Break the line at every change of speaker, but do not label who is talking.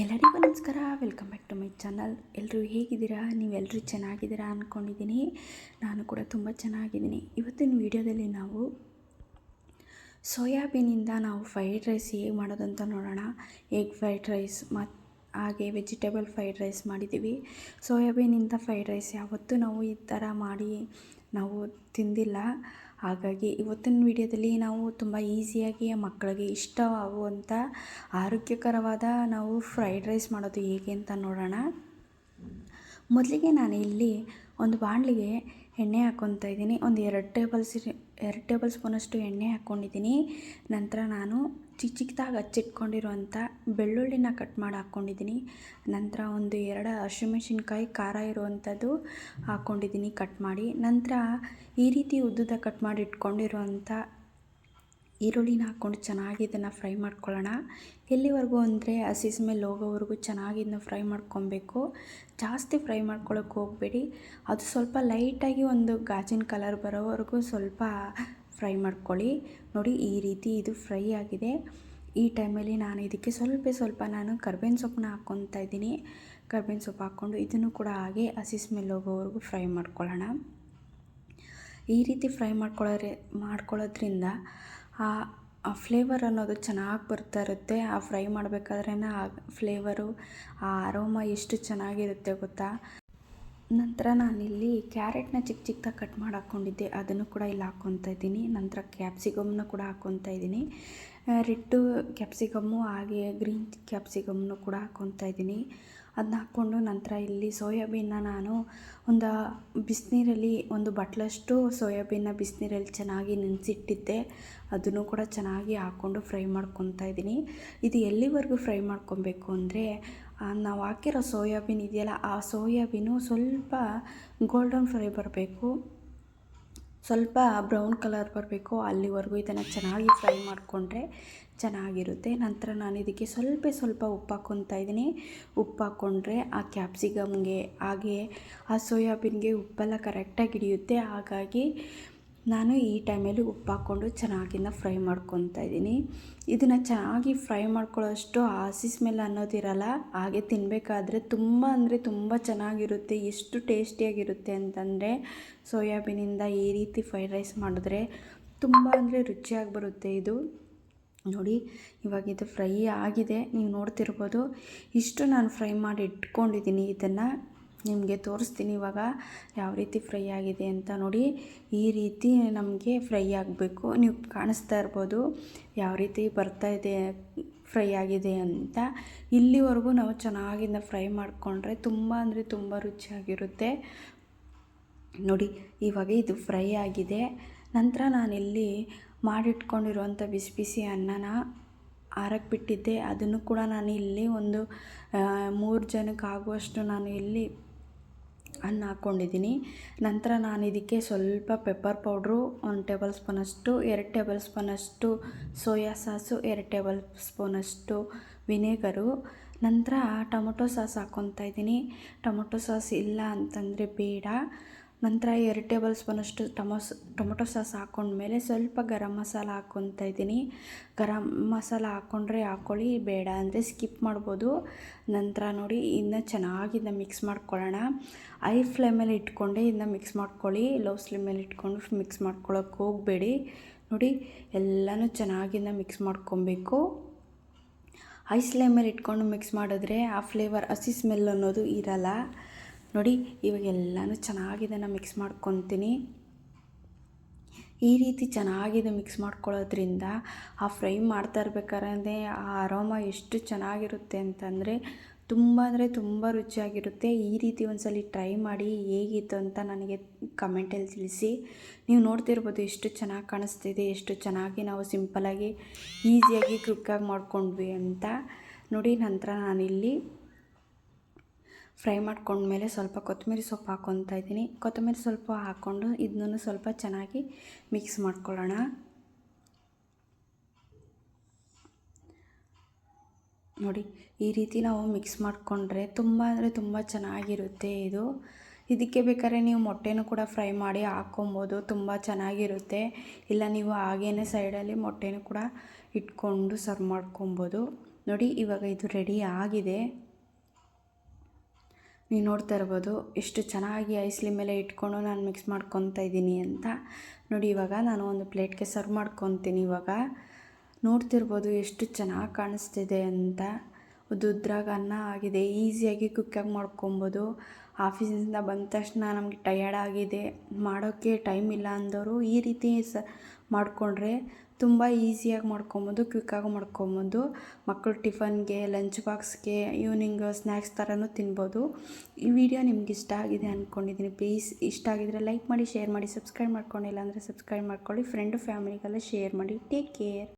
ಎಲ್ಲರಿಗೂ ನಮಸ್ಕಾರ. Welcome back to my channel. ಎಲ್ಲರೂ ಹೇಗಿದ್ದೀರಾ? ನೀವೆಲ್ಲರೂ ಚೆನ್ನಾಗಿದ್ದೀರಾ ಅಂದ್ಕೊಂಡಿದ್ದೀನಿ. ನಾನು ಕೂಡ ತುಂಬ ಚೆನ್ನಾಗಿದ್ದೀನಿ. ಇವತ್ತಿನ ವಿಡಿಯೋದಲ್ಲಿ ನಾವು ಸೋಯಾಬೀನಿಂದ ನಾವು ಫ್ರೈಡ್ ರೈಸ್ ಹೇಗೆ ಮಾಡೋದು ಅಂತ ನೋಡೋಣ. ಎಗ್ ಫ್ರೈಡ್ ರೈಸ್ ಮತ್ತು ಹಾಗೆ ವೆಜಿಟೇಬಲ್ ಫ್ರೈಡ್ ರೈಸ್ ಮಾಡಿದ್ದೀವಿ. ಸೋಯಾಬೀನಿಂದ ಫ್ರೈಡ್ ರೈಸ್ ಯಾವತ್ತೂ ನಾವು ಈ ಥರ ಮಾಡಿ ನಾವು ತಿಂದಿಲ್ಲ. ಹಾಗಾಗಿ ಇವತ್ತಿನ ವಿಡಿಯೋದಲ್ಲಿ ನಾವು ತುಂಬ ಈಸಿಯಾಗಿ ಮಕ್ಕಳಿಗೆ ಇಷ್ಟವಾಗುವಂಥ ಆರೋಗ್ಯಕರವಾದ ನಾವು ಫ್ರೈಡ್ ರೈಸ್ ಮಾಡೋದು ಹೇಗೆ ಅಂತ ನೋಡೋಣ. ಮೊದಲಿಗೆ ನಾನು ಇಲ್ಲಿ ಒಂದು ಬಾಣಲಿಗೆ ಎಣ್ಣೆ ಹಾಕ್ಕೊತಾ ಇದ್ದೀನಿ. ಒಂದು 2 ಟೇಬಲ್ ಸ್ಪೂನಷ್ಟು ಎಣ್ಣೆ ಹಾಕ್ಕೊಂಡಿದ್ದೀನಿ. ನಂತರ ನಾನು ಚಿಕ್ಕದಾಗಿ ಹಚ್ಚಿಟ್ಕೊಂಡಿರುವಂಥ ಬೆಳ್ಳುಳ್ಳಿನ ಕಟ್ ಮಾಡಿ ಹಾಕ್ಕೊಂಡಿದ್ದೀನಿ. ನಂತರ ಒಂದು 2 ಹಸಿಮೆಣಸಿನ್ಕಾಯಿ ಖಾರ ಇರುವಂಥದ್ದು ಹಾಕ್ಕೊಂಡಿದ್ದೀನಿ ಕಟ್ ಮಾಡಿ. ನಂತರ ಈ ರೀತಿ ಉದ್ದುದ ಕಟ್ ಮಾಡಿ ಇಟ್ಕೊಂಡಿರುವಂಥ ಈರುಳ್ಳಿನ ಹಾಕ್ಕೊಂಡು ಚೆನ್ನಾಗಿ ಇದನ್ನು ಫ್ರೈ ಮಾಡ್ಕೊಳ್ಳೋಣ. ಎಲ್ಲಿವರೆಗೂ ಅಂದರೆ ಹಸಿ ಸ್ಮೆಲ್ ಹೋಗೋವರೆಗೂ ಚೆನ್ನಾಗಿ ಇದನ್ನ ಫ್ರೈ ಮಾಡ್ಕೊಬೇಕು. ಜಾಸ್ತಿ ಫ್ರೈ ಮಾಡ್ಕೊಳ್ಳೋಕೆ ಹೋಗಬೇಡಿ. ಅದು ಸ್ವಲ್ಪ ಲೈಟಾಗಿ ಒಂದು ಗಾಜಿನ ಕಲರ್ ಬರೋವರೆಗೂ ಸ್ವಲ್ಪ ಫ್ರೈ ಮಾಡ್ಕೊಳ್ಳಿ. ನೋಡಿ, ಈ ರೀತಿ ಇದು ಫ್ರೈ ಆಗಿದೆ. ಈ ಟೈಮಲ್ಲಿ ನಾನು ಇದಕ್ಕೆ ಸ್ವಲ್ಪ ನಾನು ಕರ್ಬೇವಿನ ಸೊಪ್ಪನ್ನ ಹಾಕ್ಕೊತಾ ಇದ್ದೀನಿ. ಕರ್ಬೇವಿನ ಸೊಪ್ಪು ಹಾಕ್ಕೊಂಡು ಇದನ್ನು ಕೂಡ ಹಾಗೆ ಹಸಿ ಸ್ಮೆಲ್ ಹೋಗೋವರೆಗೂ ಫ್ರೈ ಮಾಡ್ಕೊಳ್ಳೋಣ. ಈ ರೀತಿ ಫ್ರೈ ಮಾಡ್ಕೊಳ್ಳೋದ್ರಿಂದ ಆ ಫ್ಲೇವರ್ ಅನ್ನೋದು ಚೆನ್ನಾಗಿ ಬರ್ತಾ ಇರುತ್ತೆ. ಆ ಫ್ರೈ ಮಾಡಬೇಕಾದ್ರೇ ಆ ಫ್ಲೇವರು, ಆ ಅರೋಮಾ ಎಷ್ಟು ಚೆನ್ನಾಗಿರುತ್ತೆ ಗೊತ್ತಾ. ನಂತರ ನಾನಿಲ್ಲಿ ಕ್ಯಾರೆಟ್ನ ಚಿಕ್ಕದಾಗಿ ಕಟ್ ಮಾಡಿ ಹಾಕ್ಕೊಂಡಿದ್ದೆ, ಅದನ್ನು ಕೂಡ ಇಲ್ಲಿ ಹಾಕ್ಕೊತಾ ಇದ್ದೀನಿ. ನಂತರ ಕ್ಯಾಪ್ಸಿಕಮ್ನ ಕೂಡ ಹಾಕ್ಕೊತಾ ಇದ್ದೀನಿ. ರೆಡ್ಡು ಕ್ಯಾಪ್ಸಿಕಮ್ಮು ಹಾಗೆ ಗ್ರೀನ್ ಕ್ಯಾಪ್ಸಿಕಮ್ನು ಕೂಡ ಹಾಕ್ಕೊತಾ ಇದ್ದೀನಿ. ಅದನ್ನ ಹಾಕ್ಕೊಂಡು ನಂತರ ಇಲ್ಲಿ ಸೋಯಾಬೀನ್ನ ನಾನು ಒಂದು ಬಿಸಿನೀರಲ್ಲಿ ಒಂದು ಬಟ್ಲಷ್ಟು ಸೋಯಾಬೀನ್ನ ಬಿಸಿನೀರಲ್ಲಿ ಚೆನ್ನಾಗಿ ನೆನೆಸಿಟ್ಟಿದ್ದೆ. ಅದನ್ನು ಕೂಡ ಚೆನ್ನಾಗಿ ಹಾಕ್ಕೊಂಡು ಫ್ರೈ ಮಾಡ್ಕೊತಾ ಇದ್ದೀನಿ. ಇದು ಎಲ್ಲಿವರೆಗೂ ಫ್ರೈ ಮಾಡ್ಕೊಬೇಕು ಅಂದರೆ ನಾವು ಹಾಕಿರೋ ಸೋಯಾಬೀನ್ ಇದೆಯಲ್ಲ, ಆ ಸೋಯಾಬೀನು ಸ್ವಲ್ಪ ಗೋಲ್ಡನ್ ಫ್ರೈ ಬರಬೇಕು, ಸ್ವಲ್ಪ ಬ್ರೌನ್ ಕಲರ್ ಬರಬೇಕು. ಅಲ್ಲಿವರೆಗೂ ಇದನ್ನು ಚೆನ್ನಾಗಿ ಫ್ರೈ ಮಾಡಿಕೊಂಡ್ರೆ ಚೆನ್ನಾಗಿರುತ್ತೆ. ನಂತರ ನಾನು ಇದಕ್ಕೆ ಸ್ವಲ್ಪ ಉಪ್ಪು ಹಾಕ್ಕೊತಾ ಇದ್ದೀನಿ. ಉಪ್ಪು ಹಾಕ್ಕೊಂಡ್ರೆ ಆ ಕ್ಯಾಪ್ಸಿಕಮ್ಗೆ ಹಾಗೆ ಆ ಸೋಯಾಬೀನ್ಗೆ ಉಪ್ಪೆಲ್ಲ ಕರೆಕ್ಟಾಗಿ ಹಿಡಿಯುತ್ತೆ. ಹಾಗಾಗಿ ನಾನು ಈ ಟೈಮಲ್ಲಿ ಉಪ್ಪು ಹಾಕ್ಕೊಂಡು ಚೆನ್ನಾಗಿನ ಫ್ರೈ ಮಾಡ್ಕೊತಾ ಇದ್ದೀನಿ. ಇದನ್ನು ಚೆನ್ನಾಗಿ ಫ್ರೈ ಮಾಡ್ಕೊಳ್ಳೋಷ್ಟು ಹಸಿ ಸ್ಮೆಲ್ ಅನ್ನೋದಿರಲ್ಲ. ಹಾಗೆ ತಿನ್ನಬೇಕಾದ್ರೆ ತುಂಬ ಚೆನ್ನಾಗಿರುತ್ತೆ. ಎಷ್ಟು ಟೇಸ್ಟಿಯಾಗಿರುತ್ತೆ ಅಂತಂದರೆ ಸೋಯಾಬೀನಿಂದ ಈ ರೀತಿ ಫ್ರೈಡ್ ರೈಸ್ ಮಾಡಿದ್ರೆ ತುಂಬ ರುಚಿಯಾಗಿ ಬರುತ್ತೆ ಇದು. ನೋಡಿ, ಇವಾಗ ಇದು ಫ್ರೈ ಆಗಿದೆ, ನೀವು ನೋಡ್ತಿರ್ಬೋದು. ಇಷ್ಟು ನಾನು ಫ್ರೈ ಮಾಡಿ ಇಟ್ಕೊಂಡಿದ್ದೀನಿ. ಇದನ್ನು ನಿಮಗೆ ತೋರಿಸ್ತೀನಿ ಇವಾಗ ಯಾವ ರೀತಿ ಫ್ರೈ ಆಗಿದೆ ಅಂತ. ನೋಡಿ, ಈ ರೀತಿ ನಮಗೆ ಫ್ರೈ ಆಗಬೇಕು. ನೀವು ಕಾಣಿಸ್ತಾ ಇರ್ಬೋದು ಯಾವ ರೀತಿ ಬರ್ತಾ ಇದೆ ಫ್ರೈ ಆಗಿದೆ ಅಂತ. ಇಲ್ಲಿವರೆಗೂ ನಾವು ಚೆನ್ನಾಗಿಂದ ಫ್ರೈ ಮಾಡಿಕೊಂಡ್ರೆ ತುಂಬ ರುಚಿಯಾಗಿರುತ್ತೆ. ನೋಡಿ, ಇವಾಗ ಇದು ಫ್ರೈ ಆಗಿದೆ. ನಂತರ ನಾನಿಲ್ಲಿ ಮಾಡಿಟ್ಕೊಂಡಿರುವಂಥ ಬಿಸಿ ಅನ್ನನ ಆರಕ್ಕೆ ಬಿಟ್ಟಿದ್ದೆ. ಅದನ್ನು ಕೂಡ ನಾನು ಇಲ್ಲಿ ಒಂದು 3 ಜನಕ್ಕೆ ಆಗುವಷ್ಟು ನಾನು ಇಲ್ಲಿ ಅನ್ನ ಹಾಕ್ಕೊಂಡಿದ್ದೀನಿ. ನಂತರ ನಾನು ಇದಕ್ಕೆ ಸ್ವಲ್ಪ ಪೆಪ್ಪರ್ ಪೌಡ್ರು 1 ಟೇಬಲ್ ಸ್ಪೂನಷ್ಟು, 2 ಟೇಬಲ್ ಸ್ಪೂನಷ್ಟು ಸೋಯಾ ಸಾಸು, 2 ಟೇಬಲ್ ಸ್ಪೂನಷ್ಟು ವಿನೇಗರು, ನಂತರ ಟೊಮೊಟೊ ಸಾಸ್ ಹಾಕ್ಕೊತಾ ಇದ್ದೀನಿ. ಟೊಮೊಟೊ ಸಾಸ್ ಇಲ್ಲ ಅಂತಂದರೆ ಬೇಡ. ನಂತರ 2 ಟೇಬಲ್ ಸ್ಪೂನಷ್ಟು ಟೊಮೊಟೊ ಸಾಸ್ ಹಾಕ್ಕೊಂಡ್ಮೇಲೆ ಸ್ವಲ್ಪ ಗರಂ ಮಸಾಲ ಹಾಕ್ಕೊತಾ ಇದ್ದೀನಿ. ಗರಂ ಮಸಾಲ ಹಾಕ್ಕೊಂಡ್ರೆ ಹಾಕ್ಕೊಳ್ಳಿ, ಬೇಡ ಅಂದರೆ ಸ್ಕಿಪ್ ಮಾಡ್ಬೋದು. ನಂತರ ನೋಡಿ, ಇನ್ನು ಚೆನ್ನಾಗಿ ಇದನ್ನ ಮಿಕ್ಸ್ ಮಾಡ್ಕೊಳ್ಳೋಣ. ಹೈ ಫ್ಲೇಮಲ್ಲಿ ಇಟ್ಕೊಂಡೆ ಇದನ್ನ ಮಿಕ್ಸ್ ಮಾಡ್ಕೊಳ್ಳಿ. ಲೋ ಫ್ಲೇಮಲ್ಲಿ ಇಟ್ಕೊಂಡು ಮಿಕ್ಸ್ ಮಾಡ್ಕೊಳ್ಳೋಕೆ ಹೋಗಬೇಡಿ. ನೋಡಿ, ಎಲ್ಲನೂ ಚೆನ್ನಾಗಿಂದ ಮಿಕ್ಸ್ ಮಾಡ್ಕೊಬೇಕು. ಹೈ ಫ್ಲೇಮಲ್ಲಿ ಇಟ್ಕೊಂಡು ಮಿಕ್ಸ್ ಮಾಡಿದ್ರೆ ಆ ಫ್ಲೇವರ್, ಹಸಿ ಸ್ಮೆಲ್ ಅನ್ನೋದು ಇರಲ್ಲ. ನೋಡಿ, ಇವಾಗ ಎಲ್ಲನೂ ಚೆನ್ನಾಗಿದನ್ನು ಮಿಕ್ಸ್ ಮಾಡ್ಕೊತೀನಿ. ಈ ರೀತಿ ಚೆನ್ನಾಗಿದೆ ಮಿಕ್ಸ್ ಮಾಡ್ಕೊಳ್ಳೋದ್ರಿಂದ ಆ ಫ್ರೈ ಮಾಡ್ತಾ ಇರ್ಬೇಕಾದ್ರೆ ಆ ಅರೋಮಾ ಎಷ್ಟು ಚೆನ್ನಾಗಿರುತ್ತೆ ಅಂತಂದರೆ ತುಂಬ ರುಚಿಯಾಗಿರುತ್ತೆ. ಈ ರೀತಿ ಒಂದ್ಸಲ ಟ್ರೈ ಮಾಡಿ ಹೇಗಿತ್ತು ಅಂತ ನನಗೆ ಕಮೆಂಟಲ್ಲಿ ತಿಳಿಸಿ. ನೀವು ನೋಡ್ತಿರ್ಬೋದು ಎಷ್ಟು ಚೆನ್ನಾಗಿ ಕಾಣಿಸ್ತಿದೆ, ಎಷ್ಟು ಚೆನ್ನಾಗಿ ನಾವು ಸಿಂಪಲಾಗಿ ಈಸಿಯಾಗಿ ಕ್ವಿಕ್ಕಾಗಿ ಮಾಡ್ಕೊಂಡ್ವಿ ಅಂತ. ನೋಡಿ, ನಂತರ ನಾನಿಲ್ಲಿ ಫ್ರೈ ಮಾಡ್ಕೊಂಡ್ಮೇಲೆ ಸ್ವಲ್ಪ ಕೊತ್ತಂಬರಿ ಸೊಪ್ಪು ಹಾಕ್ಕೊತಾ ಇದ್ದೀನಿ. ಕೊತ್ತಂಬರಿ ಸೊಪ್ಪು ಹಾಕ್ಕೊಂಡು ಇದನ್ನು ಸ್ವಲ್ಪ ಚೆನ್ನಾಗಿ ಮಿಕ್ಸ್ ಮಾಡ್ಕೊಳ್ಳೋಣ. ನೋಡಿ, ಈ ರೀತಿ ನಾವು ಮಿಕ್ಸ್ ಮಾಡಿಕೊಂಡ್ರೆ ತುಂಬ ಚೆನ್ನಾಗಿರುತ್ತೆ ಇದು. ಇದಕ್ಕೆ ಬೇಕಾದ್ರೆ ನೀವು ಮೊಟ್ಟೆನೂ ಕೂಡ ಫ್ರೈ ಮಾಡಿ ಹಾಕ್ಕೊಬೋದು, ತುಂಬ ಚೆನ್ನಾಗಿರುತ್ತೆ. ಇಲ್ಲ ನೀವು ಹಾಗೇ ಸೈಡಲ್ಲಿ ಮೊಟ್ಟೆನೂ ಕೂಡ ಇಟ್ಕೊಂಡು ಸರ್ವ್ ಮಾಡ್ಕೊಬೋದು. ನೋಡಿ ಇವಾಗ ಇದು ರೆಡಿ ಆಗಿದೆ. ನೀವು ನೋಡ್ತಾ ಇರ್ಬೋದು ಎಷ್ಟು ಚೆನ್ನಾಗಿ ಐಸ್ಲಿ ಮೇಲೆ ಇಟ್ಕೊಂಡು ನಾನು ಮಿಕ್ಸ್ ಮಾಡ್ಕೊತಾ ಇದ್ದೀನಿ ಅಂತ. ನೋಡಿ ಇವಾಗ ನಾನು ಒಂದು ಪ್ಲೇಟ್ಗೆ ಸರ್ವ್ ಮಾಡ್ಕೊತೀನಿ. ಇವಾಗ ನೋಡ್ತಿರ್ಬೋದು ಎಷ್ಟು ಚೆನ್ನಾಗಿ ಕಾಣಿಸ್ತಿದೆ ಅಂತ. ಉದ್ರಾಗ ಅನ್ನ ಆಗಿದೆ, ಈಸಿಯಾಗಿ ಕುಕ್ಕಾಗಿ ಮಾಡ್ಕೊಬೋದು. ಆಫೀಸಿಂದ ಬಂದ ತಕ್ಷಣ ನಮಗೆ ಟಯರ್ಡ್ ಆಗಿದೆ, ಮಾಡೋಕ್ಕೆ ಟೈಮ್ ಇಲ್ಲ ಅಂದವರು ಈ ರೀತಿ ಮಾಡಿಕೊಂಡ್ರೆ ತುಂಬ ಈಸಿಯಾಗಿ ಮಾಡ್ಕೊಬೋದು, ಕ್ವಿಕ್ಕಾಗಿ ಮಾಡ್ಕೊಬೋದು. ಮಕ್ಕಳು ಟಿಫನ್ಗೆ, ಲಂಚ್ ಬಾಕ್ಸ್ಗೆ, ಈವ್ನಿಂಗ್ ಸ್ನ್ಯಾಕ್ಸ್ ಥರನೂ ತಿನ್ಬೋದು. ಈ ವಿಡಿಯೋ ನಿಮ್ಗೆ ಇಷ್ಟ ಆಗಿದೆ ಅಂದ್ಕೊಂಡಿದ್ದೀನಿ. ಪ್ಲೀಸ್ ಇಷ್ಟ ಆಗಿದರೆ ಲೈಕ್ ಮಾಡಿ, ಶೇರ್ ಮಾಡಿ, ಸಬ್ಸ್ಕ್ರೈಬ್ ಮಾಡ್ಕೊಂಡಿಲ್ಲ ಅಂದರೆ ಸಬ್ಸ್ಕ್ರೈಬ್ ಮಾಡ್ಕೊಳ್ಳಿ. ಫ್ರೆಂಡು ಫ್ಯಾಮಿಲಿಗೆಲ್ಲ ಶೇರ್ ಮಾಡಿ. Take care.